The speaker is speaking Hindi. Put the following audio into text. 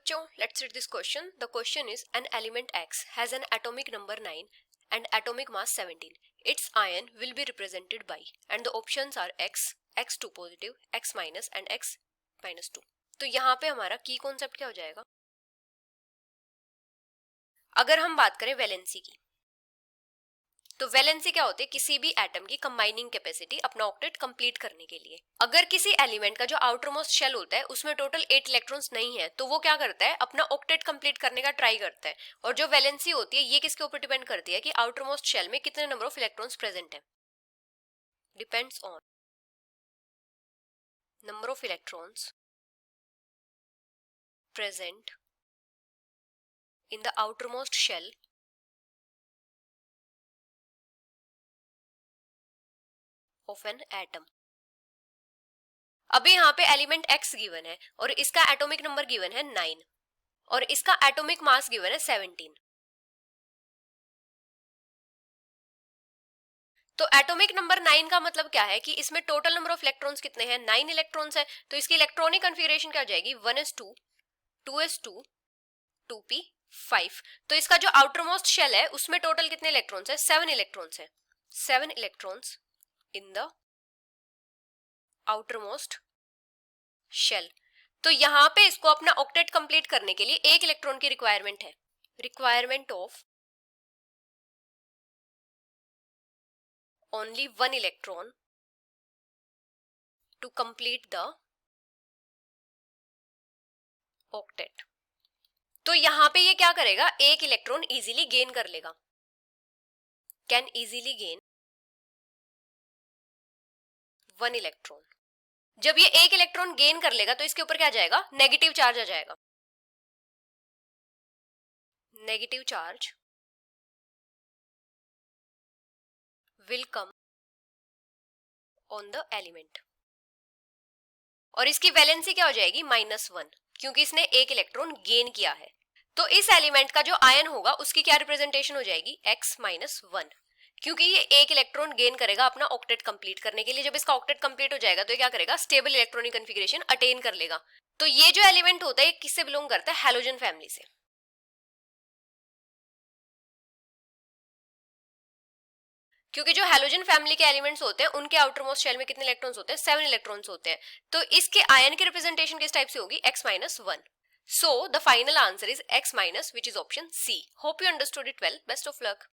बच्चों, let's read this question. The question is, an element X has an atomic number 9 and atomic mass 17. Its ion will be represented by, and the options are X, X2 positive, X minus and X minus 2. तो यहाँ पे हमारा की कॉन्सेप्ट क्या हो जाएगा? अगर हम बात करें वैलेंसी की, तो वैलेंसी क्या होती है? किसी भी एटम की कंबाइनिंग कैपेसिटी अपना ऑक्टेट कंप्लीट करने के लिए। अगर किसी एलिमेंट का जो आउटर मोस्ट शेल होता है उसमें टोटल 8 इलेक्ट्रॉन्स नहीं है, तो वो क्या करता है? अपना ऑक्टेट कंप्लीट करने का ट्राई करता है। और जो वैलेंसी होती है ये किसके ऊपर डिपेंड करती है कि आउटर मोस्ट शेल में कितने नंबर ऑफ इलेक्ट्रॉन्स प्रेजेंट है। Depends on number of electrons present in the outer most shell of an atom. अभी यहाँ पे एलिमेंट X गिवन है और इसका एटॉमिक नंबर गिवन है 9 और इसका एटॉमिक मास गिवन है 17। तो एटॉमिक नंबर 9 का मतलब क्या है कि इसमें टोटल नंबर ऑफ इलेक्ट्रॉन्स कितने हैं? 9 इलेक्ट्रॉन्स है। तो इसकी इलेक्ट्रॉनिक कन्फिगरेशन क्या हो जाएगी? 1s2, 2s2, 2p, 5। तो इसका जो आउटर मोस्ट शेल है उसमें टोटल कितने इलेक्ट्रॉन्स है? 7 इलेक्ट्रॉन्स है। 7 electrons in the outer most shell. तो यहां पे इसको अपना ऑक्टेट कंप्लीट करने के लिए एक इलेक्ट्रॉन की रिक्वायरमेंट है। Requirement of only one electron to complete the octet। तो यहां पे ये क्या करेगा? एक इलेक्ट्रॉन इजीली गेन कर लेगा। Can easily gain one electron. जब ये एक इलेक्ट्रॉन गेन कर लेगा तो इसके ऊपर क्या आ जाएगा? नेगेटिव चार्ज आ जाएगा। Negative charge will come on the element। और इसकी वैलेंसी क्या हो जाएगी? -1, क्योंकि इसने एक इलेक्ट्रॉन गेन किया है। तो इस एलिमेंट का जो आयन होगा उसकी क्या रिप्रेजेंटेशन हो जाएगी? X-1, क्योंकि ये एक इलेक्ट्रॉन गेन करेगा अपना ऑक्टेट कंप्लीट करने के लिए। जब इसका ऑक्टेट कंप्लीट हो जाएगा तो ये क्या करेगा? स्टेबल इलेक्ट्रॉनिक कन्फिगरेशन अटेन कर लेगा। तो ये जो एलिमेंट होता है किससे बिलोंग करता है? हैलोजन फैमिली से। क्योंकि जो हैलोजन फैमिली के एलिमेंट्स होते हैं उनके आउटर मोस्ट शेल में कितने इलेक्ट्रॉन्स होते हैं? 7 इलेक्ट्रॉन्स होते हैं। तो इसके आयन की रिप्रेजेंटेशन किस टाइप से होगी? X-1। So the final answer is X-, which is option C. Hope you understood it well. Best of luck.